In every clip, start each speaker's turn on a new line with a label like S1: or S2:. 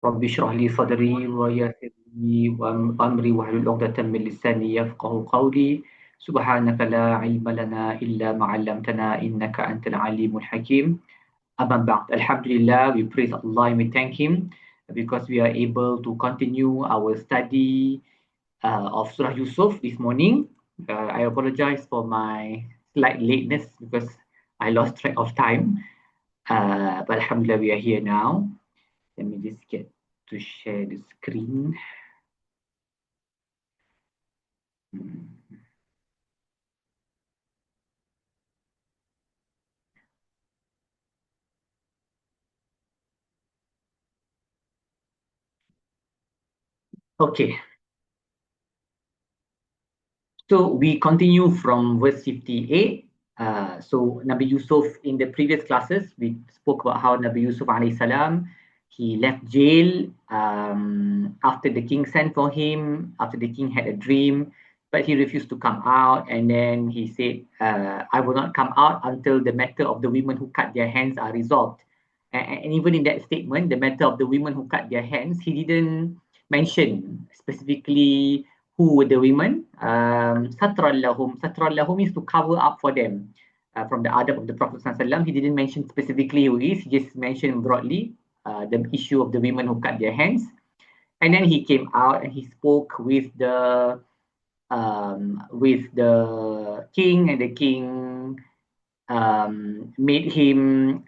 S1: رب اشرح لي صدري ويسر لي أمري واحلل عقدة من لساني يفقه قولي سبحانك لا علم لنا إلا ما علمتنا إنك أنت العليم الحكيم. Amma ba'd. Alhamdulillah, we praise Allah and we thank Him because we are able to continue our study of Surah Yusuf this morning. I apologize for my slight lateness because I lost track of time. But Alhamdulillah, we are here now. Let me just get to share the screen. Hmm. Okay, so we continue from verse 58. So Nabi Yusuf, in the previous classes, we spoke about how Nabi Yusuf alayhi salam, he left jail after the king sent for him, after the king had a dream, but he refused to come out. And then he said, I will not come out until the matter of the women who cut their hands are resolved. And even in that statement, the matter of the women who cut their hands, he didn't mention specifically who were the women. Satran lahum. Satran lahum is to cover up for them. From the adab of the Prophet ﷺ, he didn't mention specifically who is, he just mentioned broadly the issue of the women who cut their hands. And then he came out and he spoke with the king, and the king made him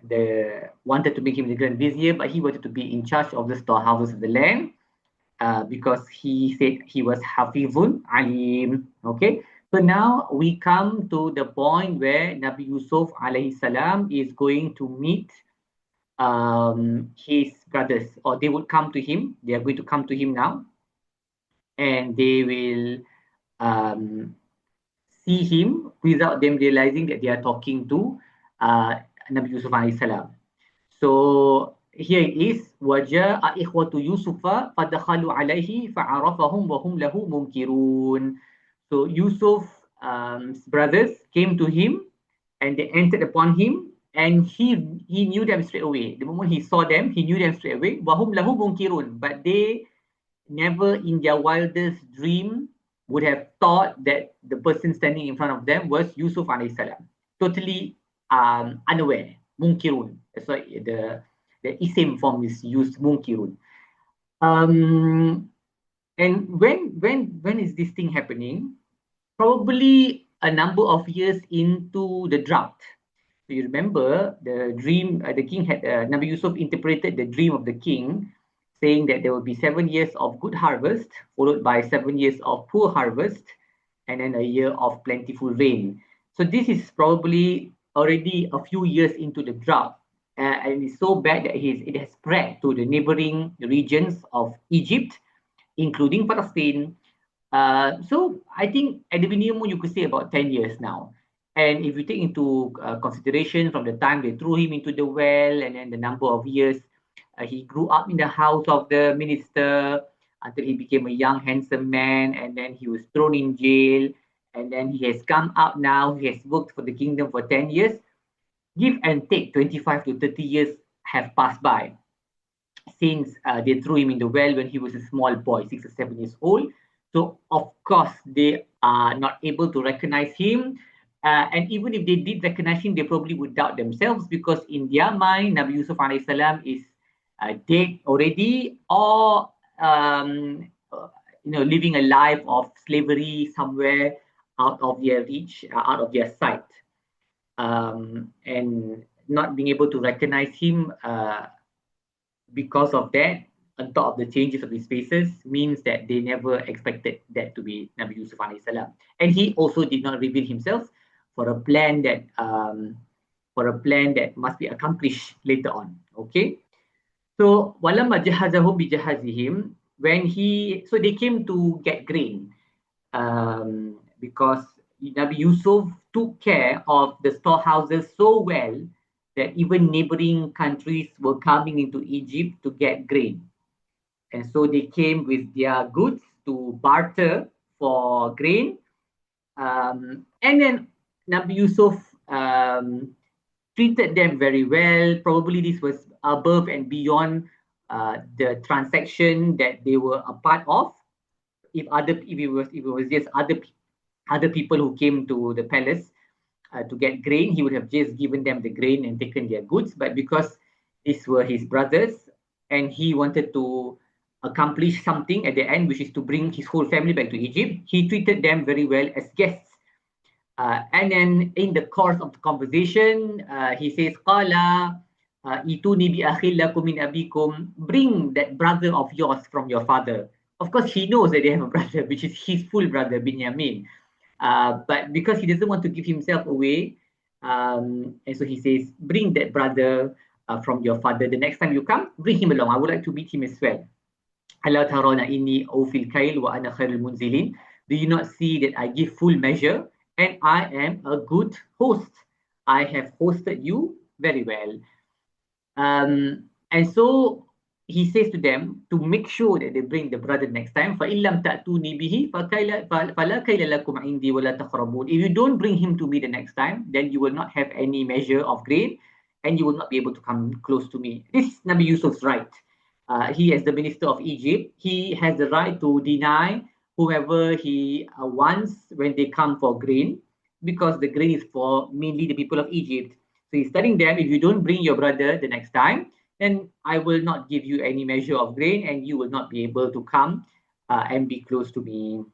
S1: wanted to make him the grand vizier, but he wanted to be in charge of the storehouses of the land. Because he said he was Hafizun Alim. Okay, so now we come to the point where Nabi Yusuf alayhi salam is going to meet his brothers, or they would come to him. They are going to come to him now, and they will um, see him without them realizing that they are talking to Nabi Yusuf alayhi salam. So here it is, وَجَاءَ إِخْوَةُ يُوسُفَ فَدَخَلُوا عَلَيْهِ فَعَرَفَهُمْ وَهُمْ لَهُ مُنْكِرُونَ. So Yusuf's brothers came to him and they entered upon him, and he knew them straight away. The moment he saw them, he knew them straight away. وَهُمْ لَهُ مُنْكِرُونَ. But they never in their wildest dream would have thought that the person standing in front of them was Yusuf alayhi salam. Totally unaware. Munkirun. That's why the isim form is used, munkirun. And when is this thing happening? Probably a number of years into the drought. So you remember the dream, the king had, Nabi Yusuf interpreted the dream of the king, saying that there will be 7 years of good harvest, followed by 7 years of poor harvest, and then a year of plentiful rain. So this is probably already a few years into the drought. And it's so bad that it has spread to the neighboring regions of Egypt, including Palestine. So I think at the minimum you could say about 10 years now. And if you take into consideration from the time they threw him into the well, and then the number of years he grew up in the house of the minister until he became a young, handsome man, and then he was thrown in jail, and then he has come out now. He has worked for the kingdom for 10 years. Give and take, 25 to 30 years have passed by since they threw him in the well when he was a small boy, 6 or 7 years old. So, of course, they are not able to recognize him. And even if they did recognize him, they probably would doubt themselves, because in their mind, Nabi Yusuf alayhi salam is dead already, or living a life of slavery somewhere out of their reach, out of their sight, and not being able to recognize him because of that, on top of the changes of his faces, means that they never expected that to be Nabi Yusuf alayhi salam. And he also did not reveal himself for a plan that must be accomplished later on. Okay. So walamma jahazahum bijahazihim, so they came to get grain, because Nabi Yusuf took care of the storehouses so well that even neighboring countries were coming into Egypt to get grain. And so they came with their goods to barter for grain. And then Nabi Yusuf treated them very well. Probably this was above and beyond the transaction that they were a part of. If it was just other people who came to the palace to get grain, he would have just given them the grain and taken their goods. But because these were his brothers, and he wanted to accomplish something at the end, which is to bring his whole family back to Egypt, he treated them very well as guests. And then in the course of the conversation, he says, "Qala ituni bi akhil lakum min abikum." Bring that brother of yours from your father. Of course, he knows that they have a brother, which is his full brother, Binyamin. But because he doesn't want to give himself away, and so he says, "Bring that brother from your father. The next time you come, bring him along. I would like to meet him as well." "Ala tarana inni awfil kail wa ana khairul munzilin." Do you not see that I give full measure and I am a good host? I have hosted you very well. And so he says to them to make sure that they bring the brother next time. فَإِن لَمْ تَأْتُونِي بِهِ فَلَا كَيْلَ لَكُمْ عِنْدِي وَلَا تَقْرَبُونَ. If you don't bring him to me the next time, then you will not have any measure of grain and you will not be able to come close to me. This is Nabi Yusuf's right. He, as the minister of Egypt, he has the right to deny whoever he wants when they come for grain, because the grain is for mainly the people of Egypt. So he's telling them, if you don't bring your brother the next time, then I will not give you any measure of grain and you will not be able to come and be close to me.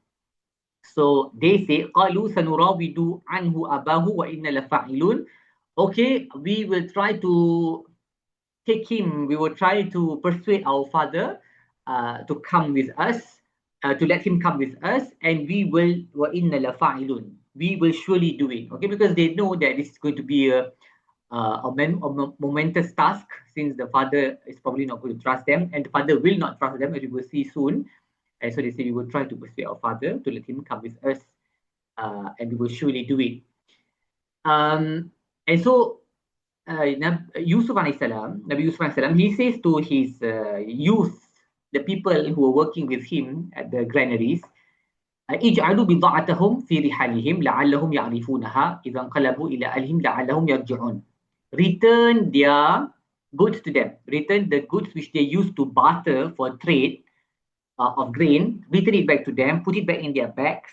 S1: So they say, قَالُوا سَنُرَاوِدُ عَنْهُ أَبَاهُ وَإِنَّ لَفَاعِلُونَ. Okay, we will try to take him, we will try to persuade our father to come with us, to let him come with us, and we will, وَإِنَّ لَفَاعِلُونَ. We will surely do it. Okay, because they know that this is going to be a momentous task, since the father is probably not going to trust them, and the father will not trust them, as we will see soon. And so they say, we will try to persuade our father to let him come with us, and we will surely do it. And so Yusuf alayhi salam, Nabi Yusuf alayhi salam, he says to his youth, the people who were working with him at the granaries, اجعلوا بضاعتهم في رحالهم لعلهم يعرفونها إذا انقلبوا إلى أهلهم لعلهم يرجعون. Return their goods to them. Return the goods which they used to barter for trade of grain. Return it back to them. Put it back in their bags,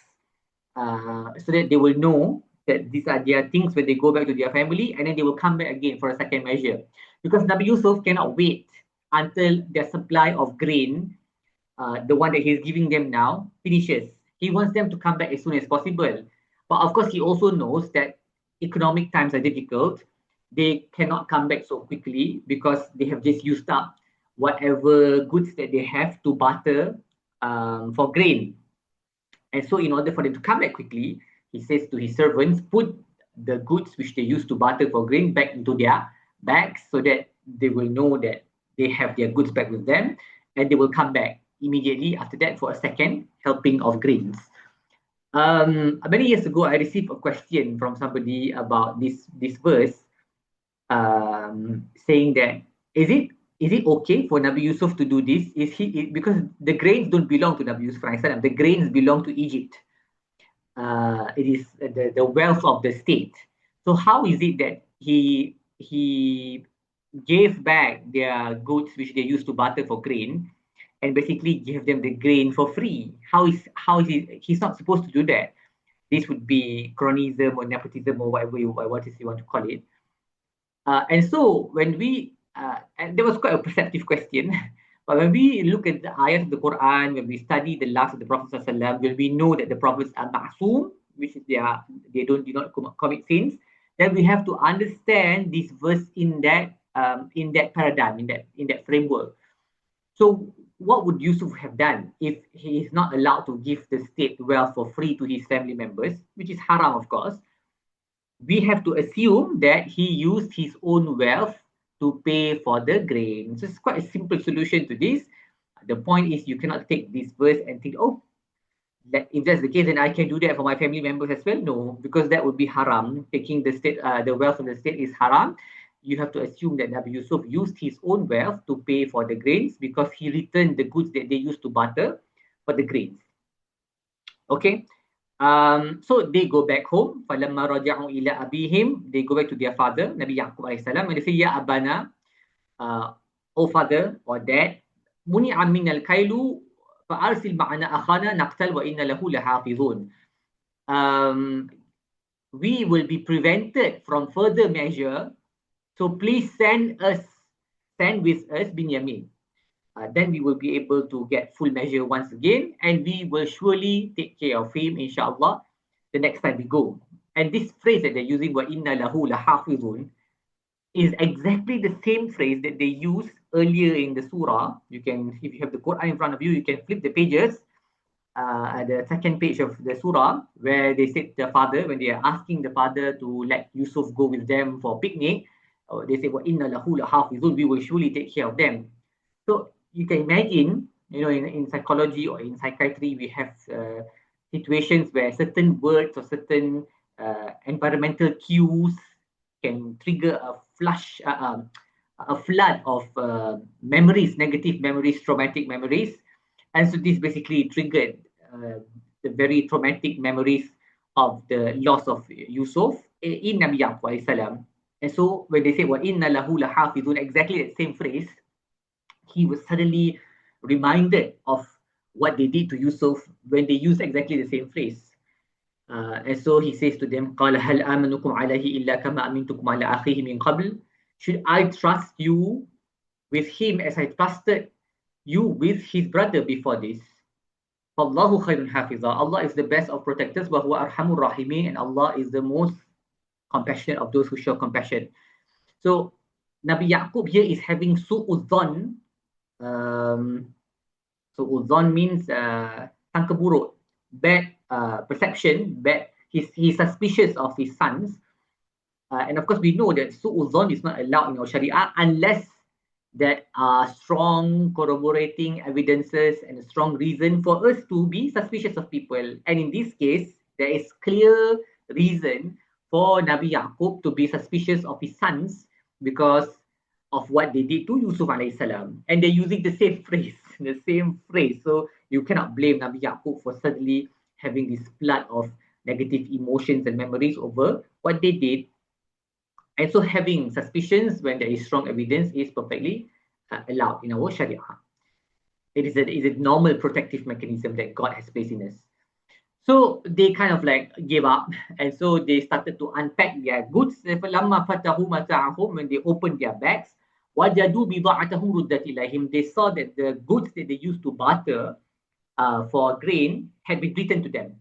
S1: so that they will know that these are their things when they go back to their family, and then they will come back again for a second measure. Because Nabi Yusuf cannot wait until their supply of grain, the one that he's giving them now, finishes. He wants them to come back as soon as possible. But of course, he also knows that economic times are difficult. They cannot come back so quickly because they have just used up whatever goods that they have to barter for grain. And so in order for them to come back quickly, he says to his servants, put the goods which they used to barter for grain back into their bags, so that they will know that they have their goods back with them, and they will come back immediately after that for a second helping of grains. Many years ago, I received a question from somebody about this verse, saying that is it okay for Nabi Yusuf to do this? Because the grains don't belong to Nabi Yusuf, the grains belong to Egypt. It is the wealth of the state. So how is it that he gave back their goods which they used to barter for grain, and basically give them the grain for free? How is it? He's not supposed to do that. This would be cronyism or nepotism or whatever you want to call it. And so when we and there was quite a perceptive question, but when we look at the ayat of the Quran, when we study the life of the Prophet ﷺ, when we know that the prophets are ma'soom, which is they do not commit sins, then we have to understand this verse in that paradigm, in that framework. So what would Yusuf have done if he is not allowed to give the state wealth for free to his family members, which is haram, of course? We have to assume that he used his own wealth to pay for the grain. So it's quite a simple solution to this. The point is, you cannot take this verse and think, oh, if that's the case, then I can do that for my family members as well. No, because that would be haram. Taking the wealth of the state is haram. You have to assume that Nabi Yusuf used his own wealth to pay for the grains, because he returned the goods that they used to barter for the grains. Okay. So they go back home. فَلَمَّا رَجَعُوا إِلَىٰ أَبِيهِمْ. They go back to their father, Nabi Yaqub alayhi salam, and they say, Ya Abana, "O father or dad, muni'a minal kailu fa'arsil ma'ana akhana naqtal wa inna lahu lahafizun." Um, we will be prevented from further measure, so please send with us Binyamin. Then we will be able to get full measure once again, and we will surely take care of him, inshallah, the next time we go. And this phrase that they're using, wa inna lahu lahafizun, is exactly the same phrase that they used earlier in the surah. You can, if you have the Quran in front of you, you can flip the pages at the second page of the surah, where they said the father, when they are asking the father to let Yusuf go with them for picnic, they say, wa inna lahu lahafizun, we will surely take care of them. So you can imagine, in psychology or in psychiatry, we have situations where certain words or certain environmental cues can trigger a flood of memories, negative memories, traumatic memories. And so this basically triggered the very traumatic memories of the loss of Yusuf in Nabi Yaqub alayhi salam. And so when they say, wa inna lahu lahafizun, exactly that same phrase, he was suddenly reminded of what they did to Yusuf when they used exactly the same phrase. And so he says to them, قَالَ هَلْ آمَنُكُمْ عَلَيْهِ إِلَّا كَمَا أَمِنْتُكُمْ عَلَىٰ أَخِيهِ مِنْ قَبْلِ. Should I trust you with him as I trusted you with his brother before this? فَاللَّهُ خَيْرٌ حَافِظًا. Allah is the best of protectors, وَهُوَ أَرْحَمُ الرَّاحِمِينَ, and Allah is the most compassionate of those who show compassion. So Nabi Yaqub here is having su'udhan. Su'udhan means sangka buruk, bad perception, bad. He's suspicious of his sons. And of course, we know that su'udhan is not allowed in our Sharia unless that are strong corroborating evidences and a strong reason for us to be suspicious of people. And in this case, there is clear reason for Nabi Yaqub to be suspicious of his sons because of what they did to Yusuf alayhi salam. And they're using the same phrase, So you cannot blame Nabi Yaqub for suddenly having this flood of negative emotions and memories over what they did. And so having suspicions when there is strong evidence is perfectly allowed in our Sharia. It is a normal protective mechanism that God has placed in us. So they kind of like gave up, and so they started to unpack their goods. When they opened their bags, they saw that the goods that they used to barter for grain had been returned to them.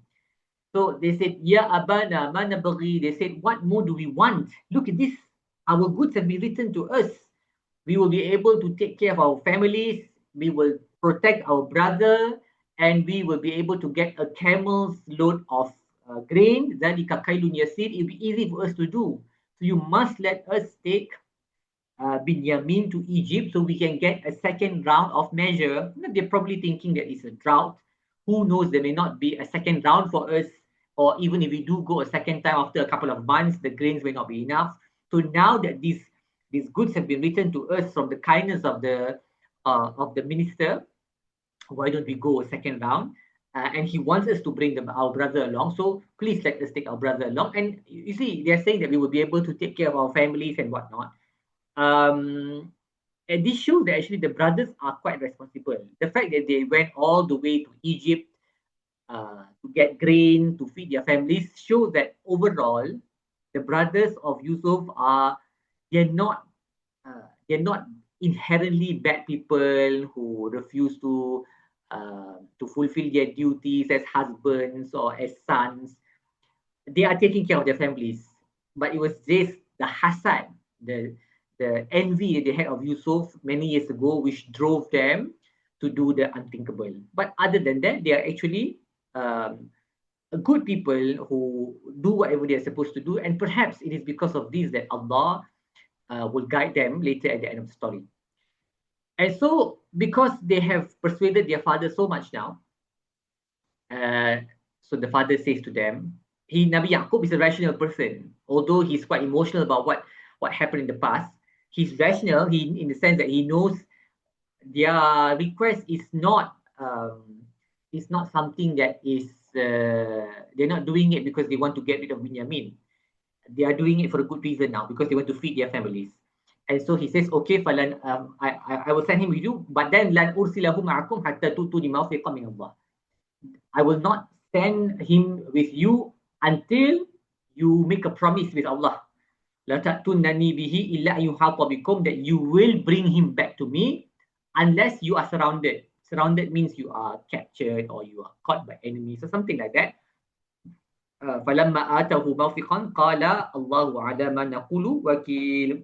S1: So they said, Ya Abana, ma nabaghi. They said, what more do we want? Look at this. Our goods have been returned to us. We will be able to take care of our families. We will protect our brother. And we will be able to get a camel's load of grain. Zalika kailun yasir. It will be easy for us to do. So you must let us take Binyamin to Egypt so we can get a second round of measure. They're probably thinking that it's a drought. Who knows, there may not be a second round for us, or even if we do go a second time after a couple of months, the grains may not be enough. So now that these goods have been returned to us from the kindness of the minister, why don't we go a second round? And he wants us to bring our brother along. So please let us take our brother along. And you see, they're saying that we will be able to take care of our families and whatnot. And this shows that actually the brothers are quite responsible. The fact that they went all the way to Egypt to get grain to feed their families shows that overall the brothers of Yusuf they're not inherently bad people who refuse to fulfill their duties as husbands or as sons. They are taking care of their families, but it was just the hasad, the envy that they had of Yusuf many years ago, which drove them to do the unthinkable. But other than that, they are actually good people who do whatever they are supposed to do. And perhaps it is because of this that Allah will guide them later at the end of the story. And so, because they have persuaded their father so much now, so the father says to them, Nabi Yaqub is a rational person, although he's quite emotional about what happened in the past. He's rational in the sense that he knows their request is not something that is they're not doing it because they want to get rid of Binyamin. They are doing it for a good reason now, because they want to feed their families. And so he says, okay, falan, I will send him with you, but then lan ursilahu ma'akum hatta tutuni mawfiqan min Allah. I will not send him with you until you make a promise with Allah. La ta'tunani bihi illa yuhata bikum, that you will bring him back to me unless you are surrounded. Surrounded means you are captured or you are caught by enemies or something like that. فَلَمَّا آتَهُ مَوْثِقًا قَالَ اللَّهُ عَلَى مَا نَقُولُ وَكِيلٌ.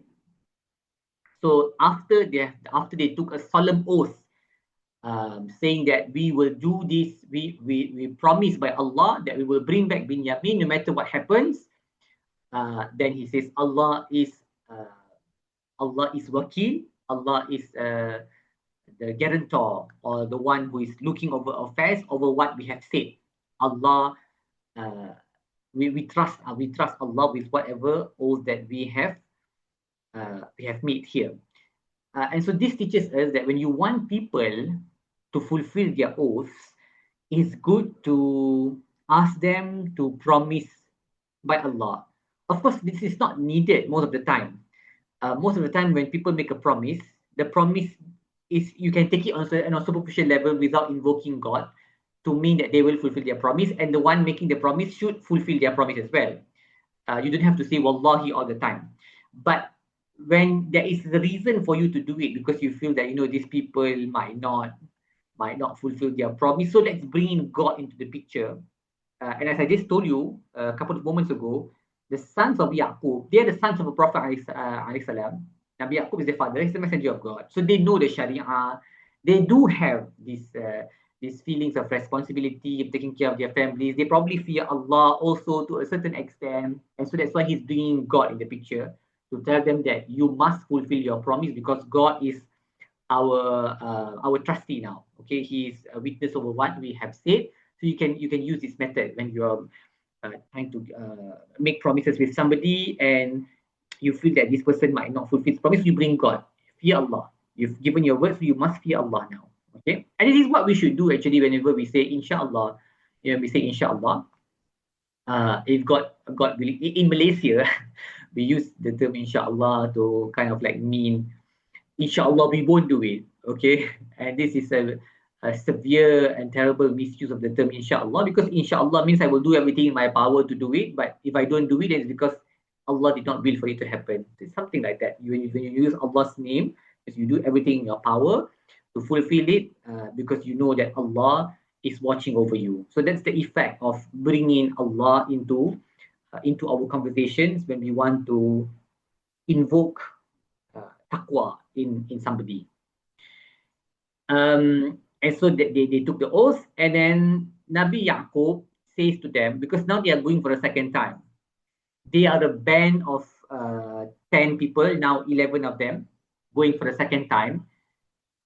S1: So after they took a solemn oath, saying that we will do this, we promise by Allah that we will bring back Binyamin no matter what happens. Then he says, Allah is wakil, Allah is the guarantor, or the one who is looking over affairs, over what we have said. Allah, we trust Allah with whatever oath that we have made here. And so this teaches us that when you want people to fulfill their oaths, it's good to ask them to promise by Allah. Of course, this is not needed most of the time. Most of the time when people make a promise, the promise is, you can take it on a superficial level without invoking God to mean that they will fulfill their promise, and the one making the promise should fulfill their promise as well. You don't have to say wallahi all the time. But when there is the reason for you to do it because you feel that, these people might not fulfill their promise, so let's bring in God into the picture. And as I just told you a couple of moments ago, the sons of Yaqub, they are the sons of a prophet, alayhi salam. Nabi Yaqub is the father, he's the messenger of God. So they know the Sharia. They do have these feelings of responsibility of taking care of their families. They probably fear Allah also to a certain extent. And so that's why he's bringing God in the picture to tell them that you must fulfill your promise because God is our trustee now. Okay, he is a witness over what we have said. So you can use this method when you're trying to make promises with somebody and you feel that this person might not fulfill his promise. You bring God, fear Allah. You've given your word, so you must fear Allah now. Okay, and this is what we should do actually whenever we say inshallah. We say inshallah. If God really, in Malaysia, we use the term inshallah to kind of like mean inshallah we won't do it. Okay, and this is a severe and terrible misuse of the term inshallah, because inshallah means I will do everything in my power to do it, but if I don't do it, then it's because Allah did not will for it to happen. It's something like that. When you use Allah's name, because you do everything in your power to fulfill it, because you know that Allah is watching over you. So that's the effect of bringing Allah into our conversations when we want to invoke taqwa in somebody. And so they took the oath, and then Nabi Yaqub says to them, because now they are going for a second time. They are a band of 10 people, now 11 of them, going for a second time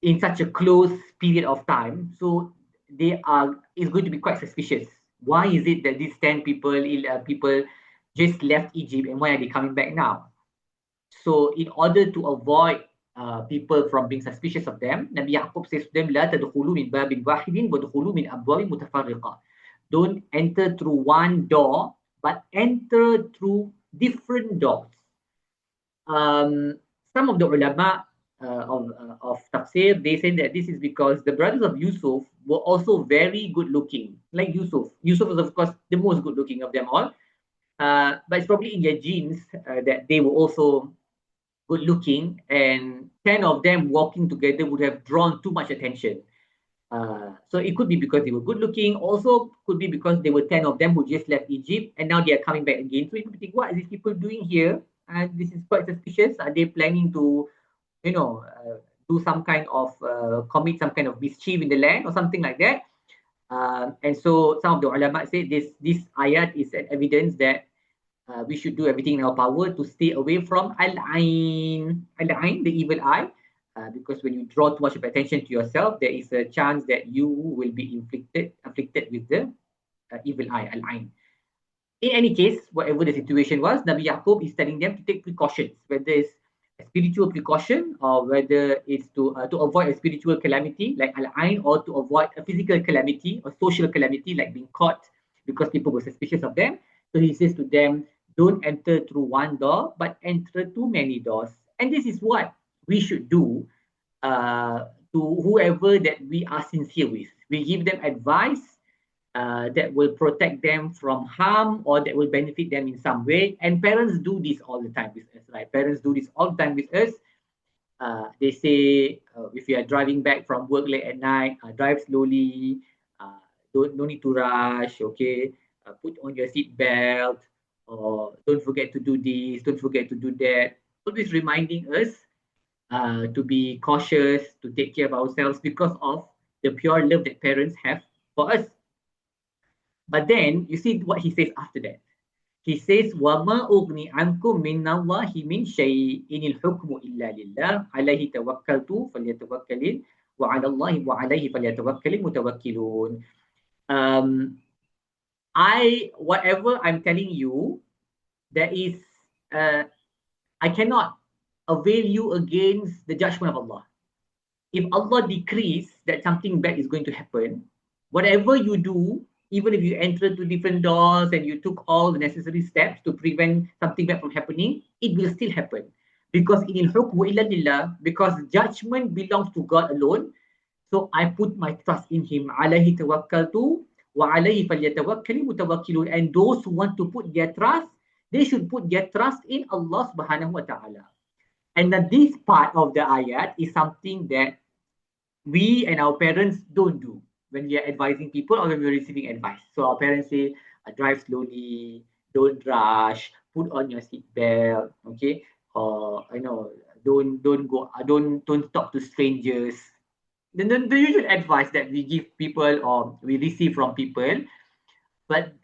S1: in such a close period of time. So it's going to be quite suspicious. Why is it that these 10 people just left Egypt, and why are they coming back now? So in order to avoid people from being suspicious of them, Nabi Yaqub says to them, لا تدخلوا من باب واحد وادخلوا من أبواب متفرقة. Don't enter through one door, but enter through different doors. Some of the ulama of tafsir, they say that this is because the brothers of Yusuf were also very good looking, like Yusuf. Yusuf was of course the most good looking of them all, but it's probably in their genes that they were also good looking, and 10 of them walking together would have drawn too much attention. So it could be because they were good looking, also could be because there were 10 of them who just left Egypt and now they are coming back again. So you could think, what are these people doing here? And this is quite suspicious. Are they planning to, do some kind of, commit some kind of mischief in the land or something like that? And so some of the ulama say this ayat is an evidence that we should do everything in our power to stay away from al-ain, the evil eye, because when you draw too much of attention to yourself, there is a chance that you will be afflicted with the evil eye, al-ain. In any case, whatever the situation was, Nabi Yaqub is telling them to take precautions, whether it's a spiritual precaution or whether it's to avoid a spiritual calamity like al-ain, or to avoid a physical calamity or social calamity like being caught because people were suspicious of them. So he says to them, don't enter through one door, but enter through many doors. And this is what we should do to whoever that we are sincere with. We give them advice that will protect them from harm or that will benefit them in some way. And parents do this all the time with us, right? Parents do this all the time with us. They say if you are driving back from work late at night, drive slowly, don't no need to rush, okay? Put on your seat belt, or don't forget to do this, don't forget to do that. Always reminding us to be cautious, to take care of ourselves because of the pure love that parents have for us. But then you see what he says after that. He says, وَمَا أُغْنِي عَنْكُم مِّنَ اللَّهِ مِنْ شَيْءٍ إِنِ الْحُكْمُ إِلَّا لِلَّهِ عَلَيْهِ تَوَكَّلْتُ فَلْيَتَوَكَّلِ وَعَلَى اللَّهِ وَعَلَيْهِ فَلْيَتَوَكَّلِ الْمُتَوَكِّلُونَ. Um, whatever I'm telling you, there is, I cannot avail you against the judgment of Allah. If Allah decrees that something bad is going to happen, whatever you do, even if you enter to different doors and you took all the necessary steps to prevent something bad from happening, it will still happen. Because in hukmu illa lillah, because judgment belongs to God alone. So I put my trust in Him. Alayhi tawakkaltu wa alayhi falyatawakkali mutawakkilun. And those who want to put their trust, they should put their trust in Allah subhanahu wa ta'ala. And that this part of the ayat is something that we and our parents don't do when we are advising people or when we're receiving advice. So our parents say, drive slowly, don't rush, put on your seat belt, okay? Or don't go, don't talk to strangers. Then the usual advice that we give people or we receive from people, but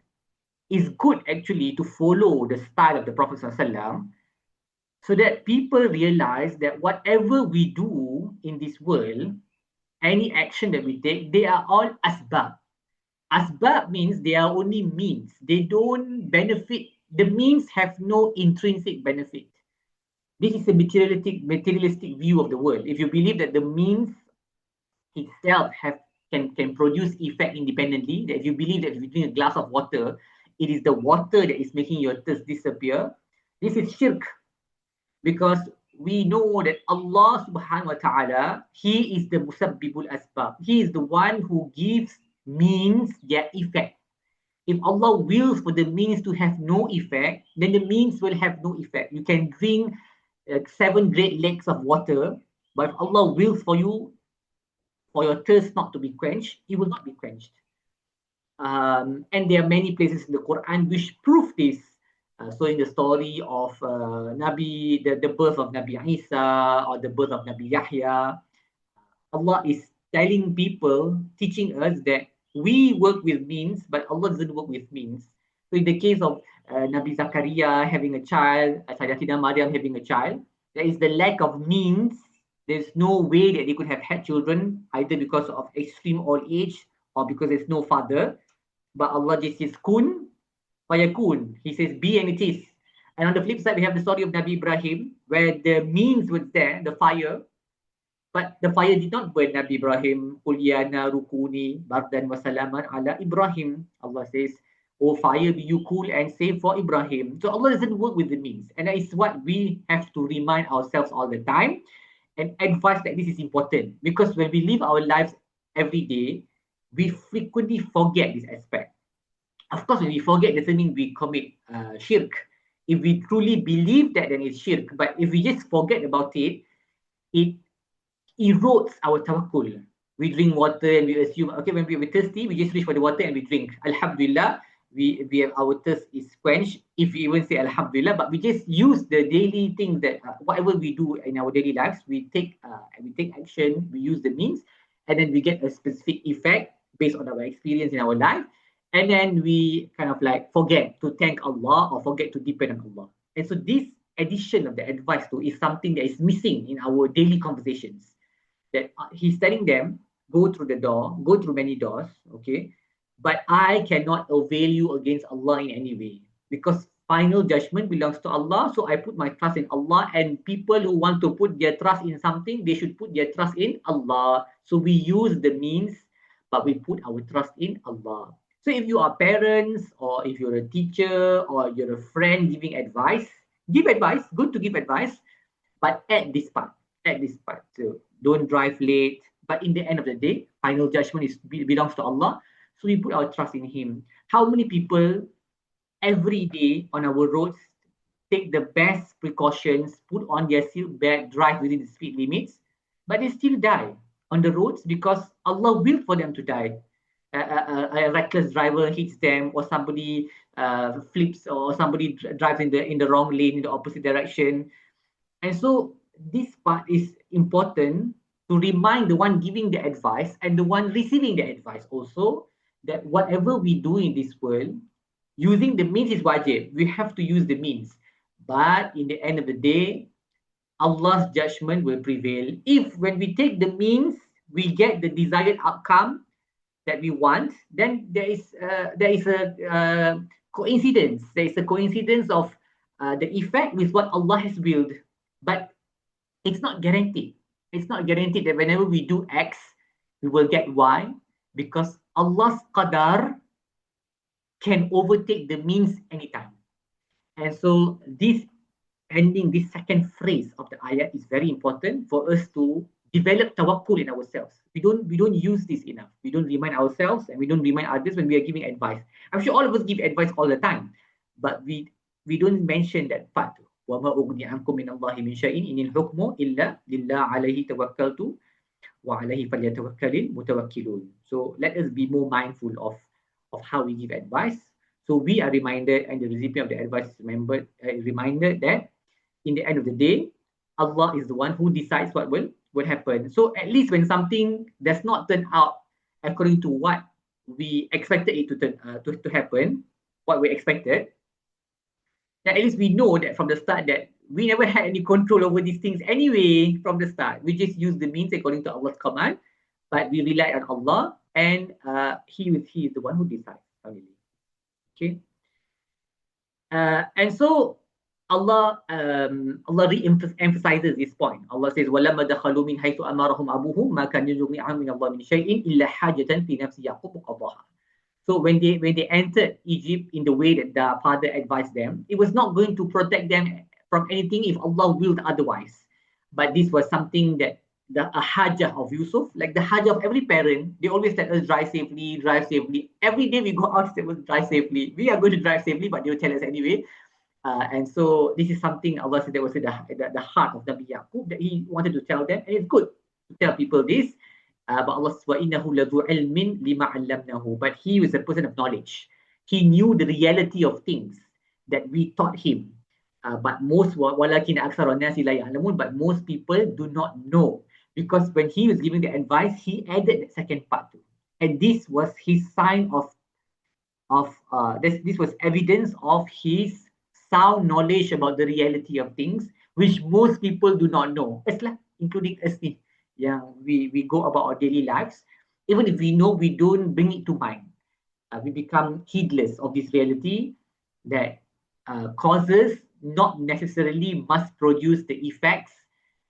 S1: it's good actually to follow the style of the Prophet ﷺ, so that people realize that whatever we do in this world, any action that we take, they are all asbab. Asbab means they are only means. They don't benefit. The means have no intrinsic benefit. This is a materialistic view of the world. If you believe that the means itself can produce effect independently, that if you believe that if you drink a glass of water, it is the water that is making your thirst disappear, this is shirk. Because we know that Allah subhanahu wa ta'ala, He is the musabbibul asbab. He is the one who gives means their effect. If Allah wills for the means to have no effect, then the means will have no effect. You can drink 7 great lakes of water, but if Allah wills for you, for your thirst not to be quenched, it will not be quenched. And there are many places in the Quran which prove this. So in the story of the birth of Nabi Isa or the birth of Nabi Yahya, Allah is telling people, teaching us that we work with means, but Allah doesn't work with means. So in the case of Nabi Zakaria having a child, Sayyidatina Maryam having a child, there is the lack of means. There's no way that they could have had children, either because of extreme old age or because there's no father. But Allah just says kun fayakun. He says be and it is. And on the flip side, we have the story of Nabi Ibrahim, where the means was there, the fire, but the fire did not burn Nabi Ibrahim. Qul ya naru kuni bardan wa salaman ala Ibrahim. Allah says, "O fire, be you cool and safe for Ibrahim." So Allah doesn't work with the means, and that is what we have to remind ourselves all the time. And advice that this is important, because when we live our lives every day, we frequently forget this aspect. Of course, when we forget, doesn't mean we commit shirk. If we truly believe that, then it's shirk. But if we just forget about it, it erodes our tawakkul. We drink water and we assume, okay, when we're thirsty, we just reach for the water and we drink. Alhamdulillah, we have our thirst is quenched. If we even say Alhamdulillah, but we just use the daily things that whatever we do in our daily lives, we take action, we use the means, and then we get a specific effect based on our experience in our life, and then we kind of like forget to thank Allah or forget to depend on Allah. And so this addition of the advice to is something that is missing in our daily conversations. That he's telling them, go through the door, go through many doors, okay, but I cannot avail you against Allah in any way, because final judgment belongs to Allah. So I put my trust in Allah, and people who want to put their trust in something, they should put their trust in Allah. So we use the means, but we put our trust in Allah. So if you are parents, or if you're a teacher, or you're a friend giving advice, give advice, good to give advice, but at this part, so don't drive late. But in the end of the day, final judgment belongs to Allah. So we put our trust in Him. How many people every day on our roads take the best precautions, put on their seat belt, drive within the speed limits, but they still die on the roads because Allah willed for them to die. A reckless driver hits them, or somebody flips, or somebody drives in the wrong lane in the opposite direction. And so this part is important to remind the one giving the advice and the one receiving the advice also, that whatever we do in this world, using the means is wajib. We have to use the means. But in the end of the day, Allah's judgment will prevail. If when we take the means, we get the desired outcome that we want, then there is a coincidence. There is a coincidence of the effect with what Allah has willed. But it's not guaranteed. It's not guaranteed that whenever we do X, we will get Y, because Allah's qadar can overtake the means anytime. And so this second phrase of the ayat is very important for us to develop tawakkul in ourselves. We don't use this enough. We don't remind ourselves and we don't remind others when we are giving advice. I'm sure all of us give advice all the time, but we don't mention that part. وَمَا أُغْنِي عَنْكُمْ مِنَ اللَّهِ مِنْ شَيْءٍ إِنِ الْحُكْمُ إِلَّا لِلَّهِ عَلَيْهِ تَوَكَّلْتُ وَعَلَيْهِ فَلْيَتَوَكَّلِ الْمُتَوَكِّلُونَ. So let us be more mindful of how we give advice. So we are reminded, and the recipient of the advice is reminded that in the end of the day, Allah is the one who decides what will happen. So at least when something does not turn out according to what we expected it to happen, what we expected, then at least we know that from the start that we never had any control over these things anyway from the start. We just use the means according to Allah's command, but we rely on Allah, and He is the one who decides finally. Okay. And so Allah re-emphasizes this point. Allah says, وَلَمَّا دَخَلُوا مِنْ حَيْثُ أَمَرَهُمْ أَبُوهُمْ مَا كَانَ يُغْنِي عَنْهُم مِنَ اللَّهِ مِنْ شَيْءٍ إِلَّا حَاجَةً فِي نَفْسِ يَعْقُوبَ قَضَاهَا. So when they entered Egypt in the way that their father advised them, it was not going to protect them from anything if Allah willed otherwise. But this was something that a hajah of Yusuf, like the hajah of every parent, they always let us drive safely. Every day we go out, they will drive safely. We are going to drive safely, but they will tell us anyway. And so this is something Allah said that was the heart of Nabi Yaqub, that he wanted to tell them, and it's good to tell people this. But Allah says, وَإِنَّهُ لَذُو عِلْمٍ لِمَا عَلَّمْنَهُ. But he was a person of knowledge. He knew the reality of things that we taught him. But most وَلَكِنْ أَكْثَرَ النَّاسِ لَا يَعْلَمُونَ. But most people do not know. Because when he was giving the advice, he added the second part too. And this was his sign this was evidence of his sound knowledge about the reality of things, which most people do not know. It's like, including us. Yeah, we go about our daily lives. Even if we know, we don't bring it to mind. We become heedless of this reality that causes not necessarily must produce the effects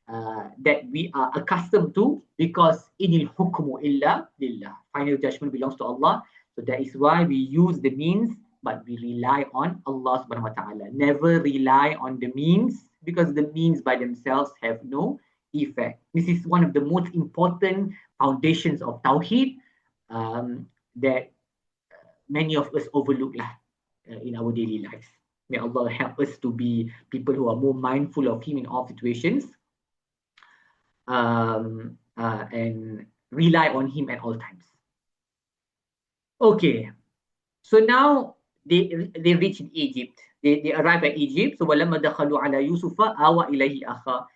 S1: that we are accustomed to, because inil hukmu illa lillah. Final judgment belongs to Allah. So that is why we use the means, but we rely on Allah subhanahu wa ta'ala. Never rely on the means, because the means by themselves have no effect. This is one of the most important foundations of Tawheed that many of us overlook in our daily lives. May Allah help us to be people who are more mindful of Him in all situations, and rely on Him at all times. Okay, so now they reach in Egypt. They arrive at Egypt. So وَلَمَّا دَخَلُوا عَلَى يُوسُفَ آوَى إِلَيْهِ أَخَاهُ.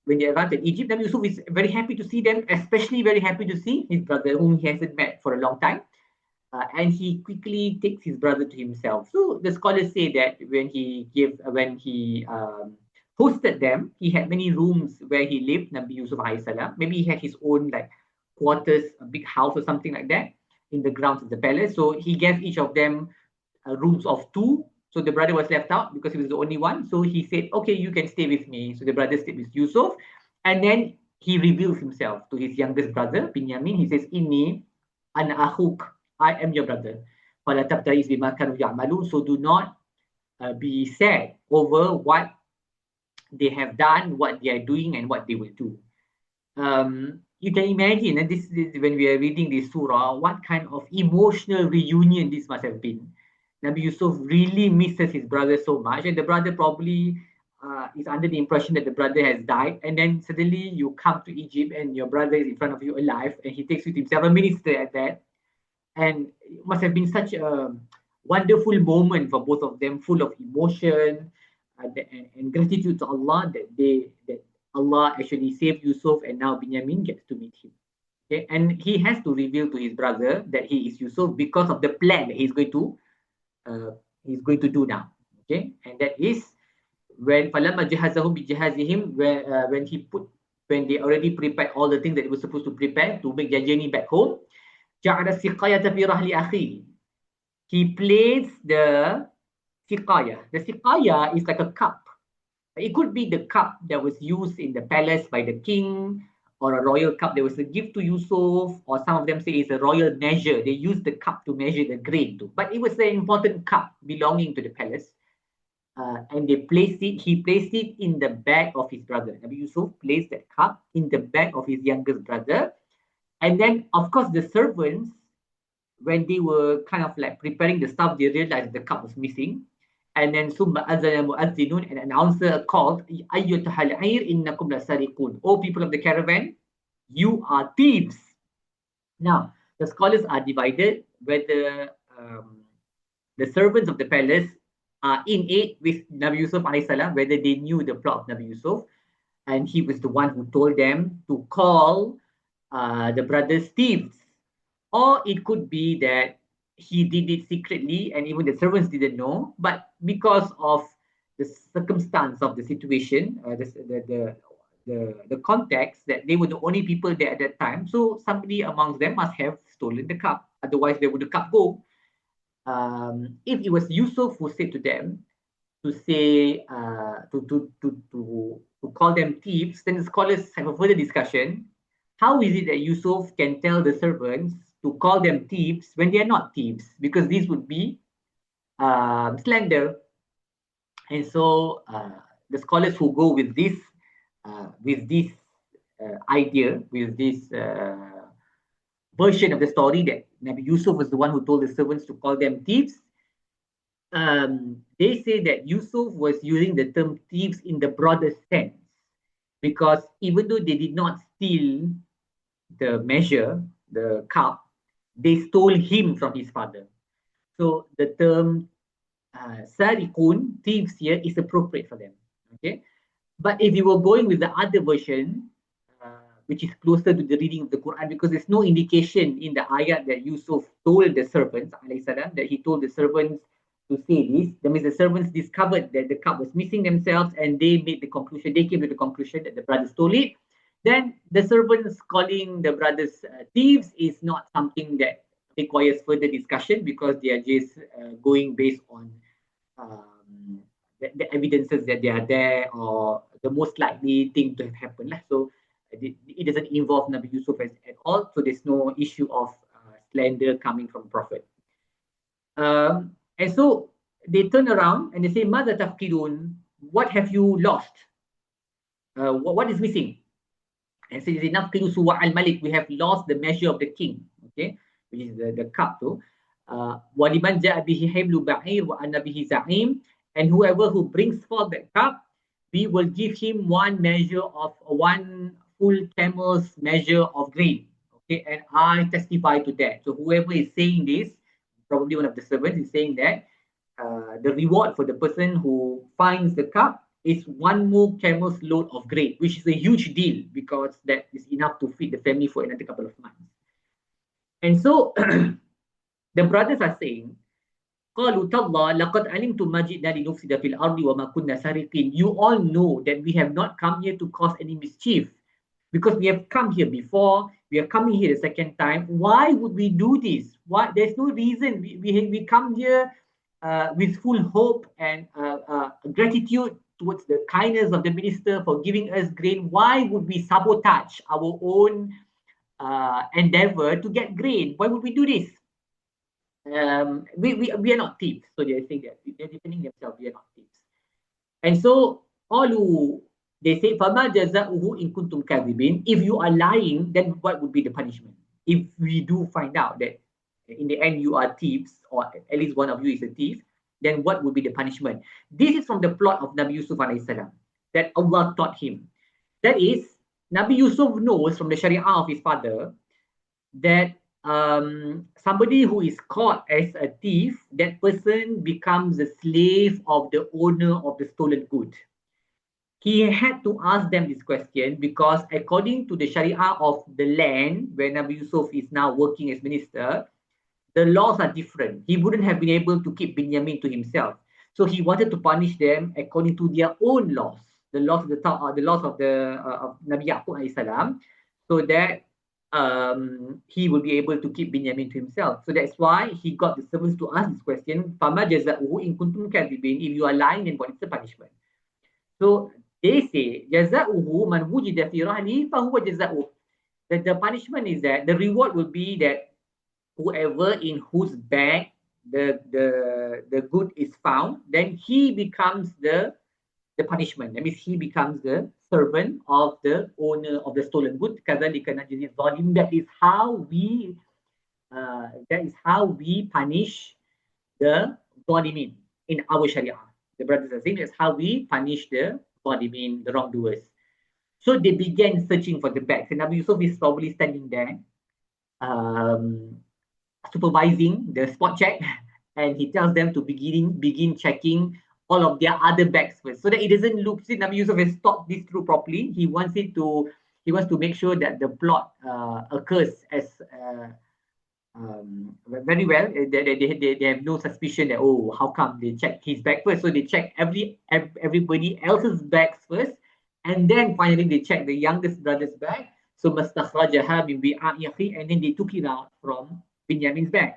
S1: When they arrived at Egypt, Nabi Yusuf is very happy to see them, especially very happy to see his brother, whom he hasn't met for a long time. And he quickly takes his brother to himself. So the scholars say that when he hosted them, he had many rooms where he lived, Nabi Yusuf alayhi salam. Maybe he had his own quarters, a big house or something like that in the grounds of the palace. So he gave each of them rooms of 2. So the brother was left out because he was the only one. So he said, okay, you can stay with me. So the brother stayed with Yusuf. And then he reveals himself to his youngest brother, Binyamin. He says, Inni ana akhuk. I am your brother. So do not be sad over what they have done, what they are doing, and what they will do. You can imagine, and this is when we are reading this surah, what kind of emotional reunion this must have been. Nabi Yusuf really misses his brother so much, and the brother probably is under the impression that the brother has died. And then suddenly you come to Egypt, and your brother is in front of you alive, and he takes with him several ministers at that. And it must have been such a wonderful moment for both of them, full of emotion and gratitude to Allah that Allah actually saved Yusuf, and now Binyamin gets to meet him. Okay, and he has to reveal to his brother that he is Yusuf because of the plan that uh, he's going to do now. Okay, and that is when falamma jahazahum bijahazihim, when they already prepared all the things that they were supposed to prepare to make their journey back home. جعل السقاية في رحل أخيه. He placed the siqaya. The siqaya is like a cup. It could be the cup that was used in the palace by the king, or a royal cup that was a gift to Yusuf, or some of them say it's a royal measure. They used the cup to measure the grain too. But it was an important cup belonging to the palace. And he placed it in the bag of his brother. Nabi Yusuf placed that cup in the bag of his youngest brother. And then, of course, the servants, when they were kind of like preparing the stuff, they realized the cup was missing. And then summa azana mu'azzinun, an announcer called, ayyuhal ayr innakum lasariqun. O people of the caravan, you are thieves. Now, the scholars are divided whether the servants of the palace are in aid with Nabi Yusuf alayhi salam, whether they knew the plot of Nabi Yusuf, and he was the one who told them to call the brothers thieves. Or it could be that he did it secretly and even the servants didn't know, but because of the circumstance of the situation, the context that they were the only people there at that time, so somebody amongst them must have stolen the cup. Otherwise, where would the cup go? If it was Yusuf who said to them to say to call them thieves, then the scholars have a further discussion. How is it that Yusuf can tell the servants to call them thieves when they are not thieves? Because this would be slander. And so the scholars who go with this idea, with this version of the story that Nabi Yusuf was the one who told the servants to call them thieves, they say that Yusuf was using the term thieves in the broader sense, because even though they did not steal the measure, the cup, they stole him from his father. So the term sarikun, thieves here, is appropriate for them. Okay, but if you were going with the other version, which is closer to the reading of the Quran, because there's no indication in the ayat that Yusuf told the servants, salam, that he told the servants to say this. That means the servants discovered that the cup was missing themselves, and they came to the conclusion that the brothers stole it. Then the servants calling the brothers thieves is not something that requires further discussion, because they are just going based on the evidences that they are there, or the most likely thing to have happened. So it doesn't involve Nabi Yusuf at all. So there's no issue of slander coming from Prophet. And so they turn around and they say, Mada tafkidun, what have you lost? What is missing? And so they say, Nafkidu suwa al-malik, we have lost the measure of the king, okay, which is the cup too. وَلِمَنْ جَاءَ بِهِ حِبْلُ بَعِيرٌ وَأَنَّ بِهِ زَعِيمٌ, and whoever who brings forth that cup, we will give him one full camel's measure of grain. Okay, and I testify to that. So whoever is saying this, probably one of the servants, is saying that the reward for the person who finds the cup is one more camel's load of grain, which is a huge deal, because that is enough to feed the family for another couple of months. And so the brothers are saying, قالوا تالله لقد علمتم ما جئنا لنفسد في الأرض وما كنا سارقين. You all know that we have not come here to cause any mischief, because we have come here before, we are coming here the second time. Why would we do this? Why? There's no reason. We come here with full hope and gratitude towards the kindness of the minister for giving us grain. Why would we sabotage our own endeavor to get grain? Why would we do this? We are not thieves. So they're saying that they're defending themselves. We are not thieves. And so Qalu, they say, فَمَا جَزَاؤُهُ إِن كُنتُمْ كَاذِبِينَ. If you are lying, then what would be the punishment? If we do find out that in the end you are thieves, or at least one of you is a thief, then what would be the punishment? This is from the plot of Nabi Yusuf alayhi salam that Allah taught him. That is, Nabi Yusuf knows from the Sharia of his father that somebody who is caught as a thief, that person becomes the slave of the owner of the stolen good. He had to ask them this question because according to the Sharia of the land where Nabi Yusuf is now working as minister, the laws are different. He wouldn't have been able to keep Binyamin to himself. So he wanted to punish them according to their own laws, the laws of the laws of the of Nabi Yaqub alayhi salam, so that he will be able to keep Binyamin to himself. So that's why he got the servants to ask this question: "Fama jaza'uhu in kuntum kadhibin?" If you are lying, then what is the punishment? So they say, "Jaza'uhu man wujida fi rahli fahuwa jaza'uh." That the punishment is that the reward will be that whoever in whose bag the good is found, then he becomes the punishment. That means he becomes the servant of the owner of the stolen good. That is how we punish the zalimin in our Sharia. The brothers are saying that's how we punish the zalimin, the wrongdoers. So they began searching for the bags, and Nabi Yusuf is probably standing there, um, supervising the spot check, and he tells them to begin checking all of their other bags first, so that it doesn't look. See, Nabi Yusuf has thought this through properly. He wants to make sure that the plot occurs as very well. They have no suspicion that, oh, how come they check his bag first? So they check everybody else's bags first, and then finally they check the youngest brother's bag. So mastakhrajaha min bi'a'ihi, and then they took it out from Binyamin's bag.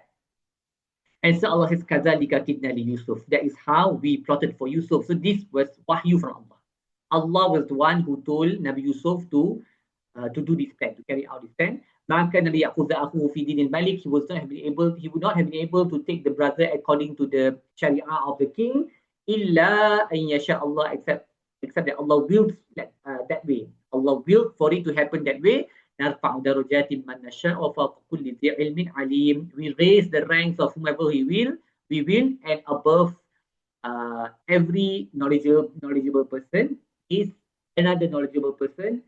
S1: And so Allah says, "Kadzalika kidna li Yusuf." That is how we plotted for Yusuf. So this was wahyu from Allah. Allah was the one who told Nabi Yusuf to do this plan, to carry out this plan. Maka Nabi Yaqub akhuhu fi dinil malik. He would not have been able to take the brother according to the Sharia of the king, illa an yasha Allah, except that Allah willed that way. Allah willed for it to happen that way. نرفع درجات من نشاء وفوق كل ذي علم عليم. We raise the ranks of whomever we will, and above every knowledgeable person is another knowledgeable person,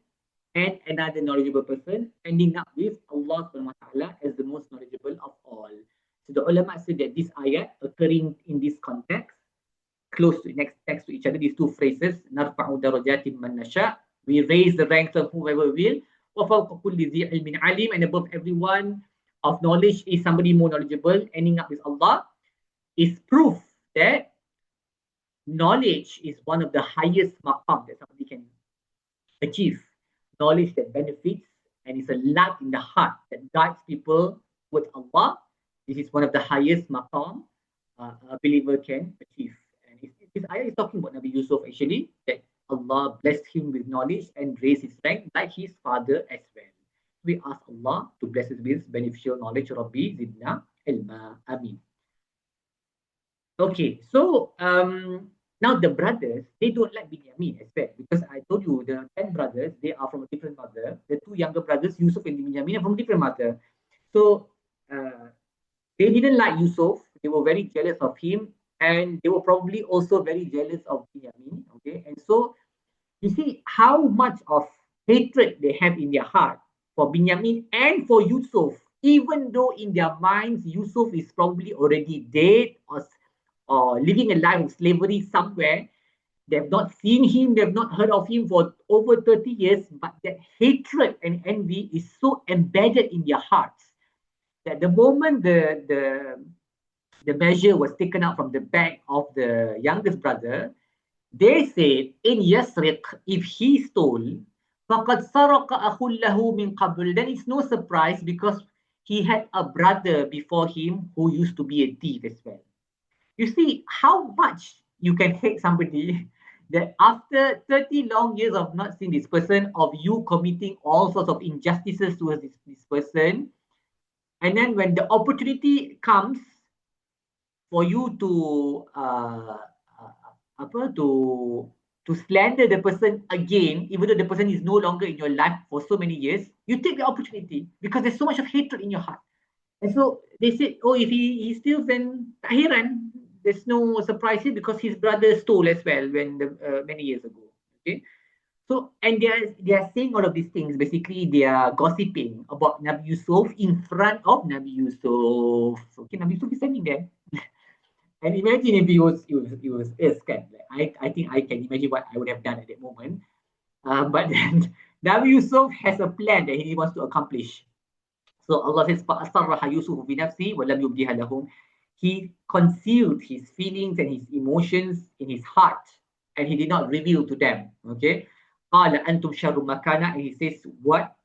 S1: and another knowledgeable person, ending up with Allah subhanahu wa ta'ala as the most knowledgeable of all. So the ulama said that this ayat occurring in this context, close to next to each other, these two phrases, نرفع درجات من نشاء, we raise the ranks of whoever will, وَفَوْقَ كُلِّ ذِي عِلْمٍ عَلِيمٍ, and above everyone of knowledge is somebody more knowledgeable, ending up with Allah, is proof that knowledge is one of the highest maqam that somebody can achieve. Knowledge that benefits and is a light in the heart that guides people towards Allah. This is one of the highest maqam a believer can achieve. And this ayah is talking about Nabi Yusuf actually, that Allah blessed him with knowledge and raised his rank like his father as well. We ask Allah to bless us with beneficial knowledge. Rabbi zidna ilma. Amin. Okay, so now the brothers, they don't like Binyamin as well, because I told you the 10 brothers, they are from a different mother. The two younger brothers, Yusuf and Binyamin, are from a different mother. So they didn't like Yusuf. They were very jealous of him, and they were probably also very jealous of Binyamin. Okay, and so you see how much of hatred they have in their heart for Binyamin and for Yusuf, even though in their minds Yusuf is probably already dead or living a life of slavery somewhere. They've not seen him, they've not heard of him for over 30 years, but that hatred and envy is so embedded in their hearts that the moment the measure was taken out from the bag of the youngest brother, they said, in Yasriq, if he stole, فَقَدْ سَرَقَ أَخُ لَهُ مِنْ قَبْلِ, then it's no surprise because he had a brother before him who used to be a thief as well. You see how much you can hate somebody that after 30 long years of not seeing this person, of you committing all sorts of injustices towards this person, and then when the opportunity comes for you to to slander the person again, even though the person is no longer in your life for so many years, you take the opportunity because there's so much of hatred in your heart. And so they said, oh, if he steals, then tak heran. There's no surprise here because his brother stole as well when many years ago. Okay, so and they are saying all of these things. Basically, they are gossiping about Nabi Yusuf in front of Nabi Yusuf. Okay, Nabi Yusuf is standing there. And imagine if he was scared. Like, I think I can imagine what I would have done at that moment. But then Nabi Yusuf has a plan that he wants to accomplish. So Allah says, فَأَصَرَّحَ يُوسُفُ بِنَفْسِهِ وَلَمْ يُبْدِهَا لَهُمْ. He concealed his feelings and his emotions in his heart, and he did not reveal to them. Okay. قَالَ أَنْتُمْ شَرُّ مَكَانًا. And he says, what?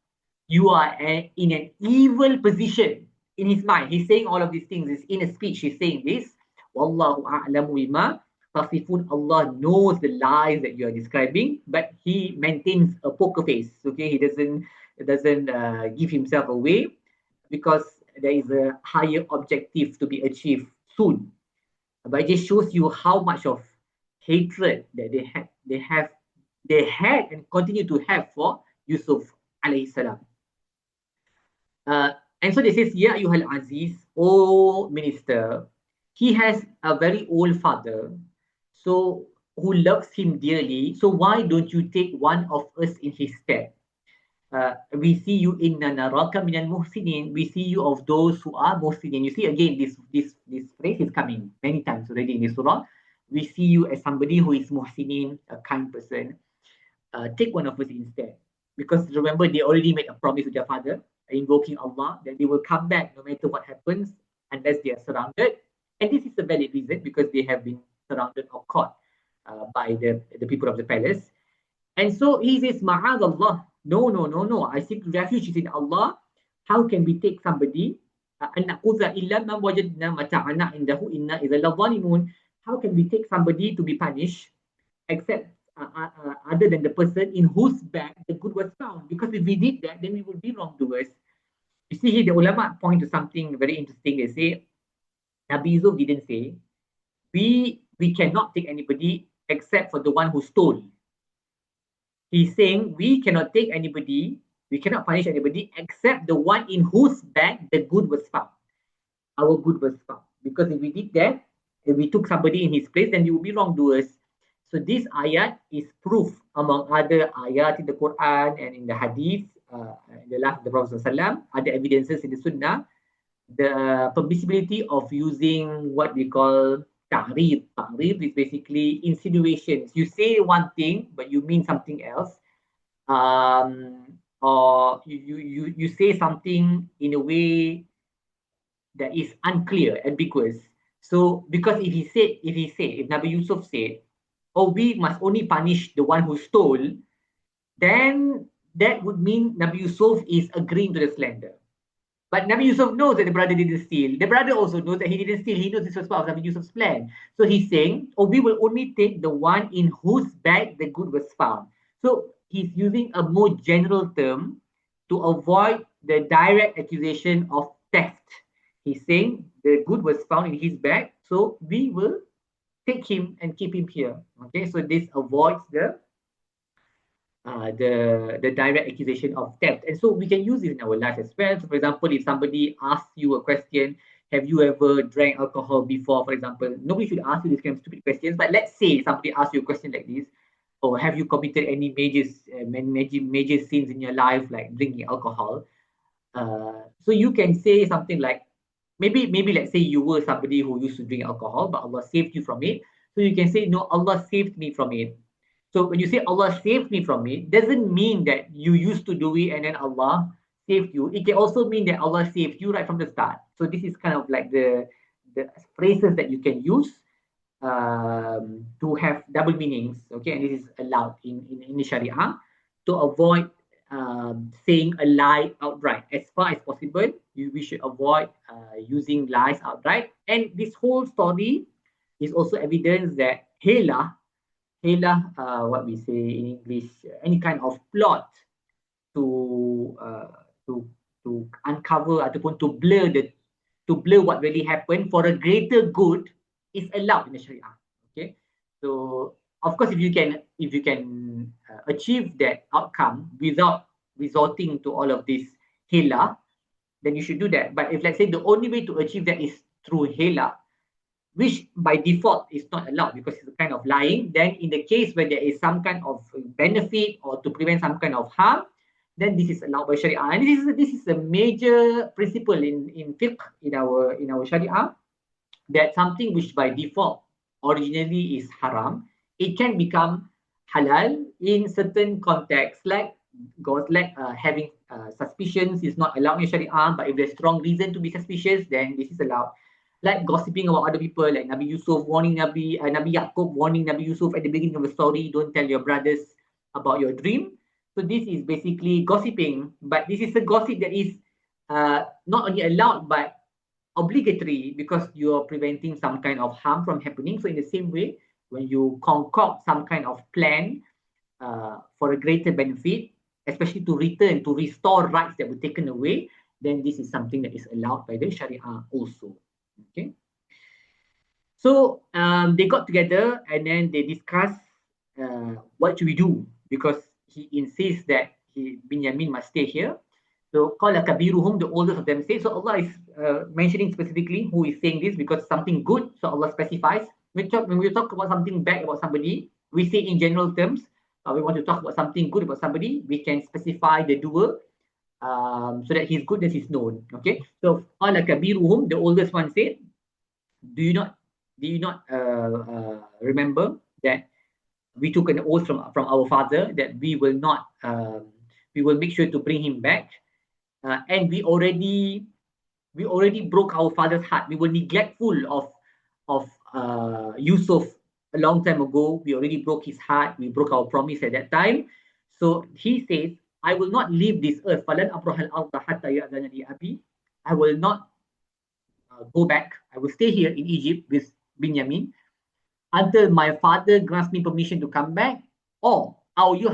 S1: You are in an evil position. In his mind, he's saying all of these things. It's in a speech, he's saying this. Wallahu a'lamu bima tasifun. Allah knows the lies that you are describing, but he maintains a poker face. Okay, he doesn't give himself away because there is a higher objective to be achieved soon. But it just shows you how much of hatred that they had and continue to have for Yusuf alayhi salam. And so they says, Ya Yuhal Aziz, O minister, he has a very old father, so who loves him dearly. So why don't you take one of us in his stead? We see you in naraka minal muhsinin. We see you of those who are muhsinin. You see again, this phrase is coming many times already in this surah. We see you as somebody who is muhsinin, a kind person. Take one of us instead. Because remember, they already made a promise to their father, invoking Allah, that they will come back no matter what happens unless they are surrounded. And this is a valid reason because they have been surrounded or caught by the people of the palace. And so he says, Ma'ad Allah. No. I seek refuge in Allah. How can we take somebody? How can we take somebody to be punished except other than the person in whose bag the good was found? Because if we did that, then we would be wrongdoers. You see here, the ulama point to something very interesting. They say, Nabi Yusuf didn't say, we cannot take anybody except for the one who stole. He's saying we cannot take anybody, we cannot punish anybody except the one in whose bag the good was found. Our good was found. Because if we did that, if we took somebody in his place, then we would be wrongdoers. So this ayat is proof among other ayat in the Quran and in the Hadith, in the life of the Prophet ﷺ, other evidences in the Sunnah, the permissibility of using what we call ta'rif. Ta'rif is basically insinuations. You say one thing, but you mean something else. Or you say something in a way that is unclear, ambiguous. So because if Nabi Yusuf said, oh, we must only punish the one who stole, then that would mean Nabi Yusuf is agreeing to the slander. But Nabi Yusuf knows that the brother didn't steal. The brother also knows that he didn't steal. He knows this was part of Nabi Yusuf's plan. So he's saying, oh, we will only take the one in whose bag the good was found. So he's using a more general term to avoid the direct accusation of theft. He's saying the good was found in his bag, so we will take him and keep him here. Okay, so this avoids the direct accusation of theft. And so we can use it in our life as well. So for example, if somebody asks you a question, have you ever drank alcohol before, for example, nobody should ask you these kind of stupid questions. But let's say somebody asks you a question like this, or have you committed any major sins in your life, like drinking alcohol? So you can say something like, maybe let's say you were somebody who used to drink alcohol, but Allah saved you from it. So you can say, no, Allah saved me from it. So when you say Allah saved me from it, doesn't mean that you used to do it and then Allah saved you. It can also mean that Allah saved you right from the start. So this is kind of like the phrases that you can use to have double meanings. Okay, and this is allowed in the Sharia to avoid saying a lie outright. As far as possible, we should avoid using lies outright. And this whole story is also evidence that hela, what we say in English, any kind of plot to uncover ataupun to blur what really happened for a greater good is allowed in the Sharia. Okay, so of course, if you can achieve that outcome without resorting to all of this hela, then you should do that. But if, let's say, the only way to achieve that is through hela, which by default is not allowed because it's a kind of lying, then in the case where there is some kind of benefit or to prevent some kind of harm, then this is allowed by Sharia. And this is a major principle in fiqh, in our Sharia, that something which by default originally is haram, it can become halal in certain contexts, like having suspicions is not allowed in Sharia, but if there's strong reason to be suspicious, then this is allowed. Like gossiping about other people, like Nabi Yusuf warning Nabi Yaqub warning Nabi Yusuf at the beginning of the story, don't tell your brothers about your dream. So this is basically gossiping, but this is a gossip that is not only allowed but obligatory because you are preventing some kind of harm from happening. So in the same way, when you concoct some kind of plan for a greater benefit, especially to return, to restore rights that were taken away, then this is something that is allowed by the Sharia also. Okay. So they got together and then they discussed what should we do, because he insists that Binyamin must stay here. So qala kabiruhum, the oldest of them say. So Allah is mentioning specifically who is saying this because something good. So Allah specifies. When we talk about something bad about somebody, we say in general terms. We want to talk about something good about somebody, we can specify the doer so that his goodness is known. Okay. So qala kabiruhum, the oldest one said, do you not remember that we took an oath from our father that we will not we will make sure to bring him back, and we already broke our father's heart. We were neglectful of Yusuf a long time ago. We already broke his heart. We broke our promise at that time. So he says, I will not leave this earth. I will not go back. I will stay here in Egypt with Binyamin until my father grants me permission to come back, or Allah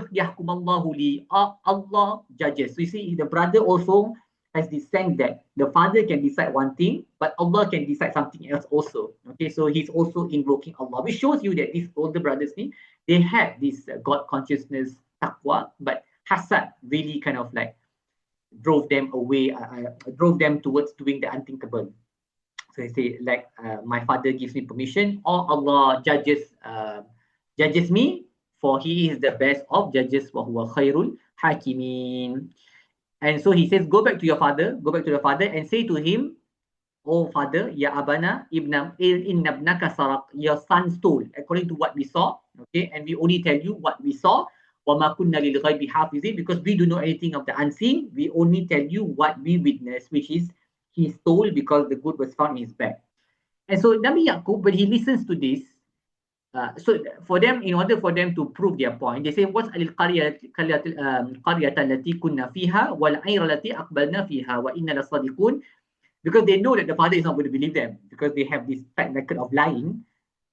S1: judges. So you see, the brother also has this sense that the father can decide one thing, but Allah can decide something else also. Okay, so he's also invoking Allah, which shows you that these older brothers, they have this God consciousness, taqwa, but hasad really kind of like drove them away, drove them towards doing the unthinkable. So he say, like, my father gives me permission, or Allah judges me, for he is the best of judges, wa huwa khairul hakimin. And so he says, go back to the father and say to him, oh father, ya abana inna ibnaka saraq, your son stole, according to what we saw. Okay, and we only tell you what we saw. Wa ma kunna lil ghaibi hafizin, because we do know anything of the unseen. We only tell you what we witnessed, which is he stole because the good was found in his bag. And so Nabi Yaqub, when he listens to this, so for them, in order for them to prove their point, they say, what's qaryata allati kunna fiha wal ayra allati aqbalna fiha wa inna lasadiqun, because they know that the father is not going to believe them because they have this track record of lying.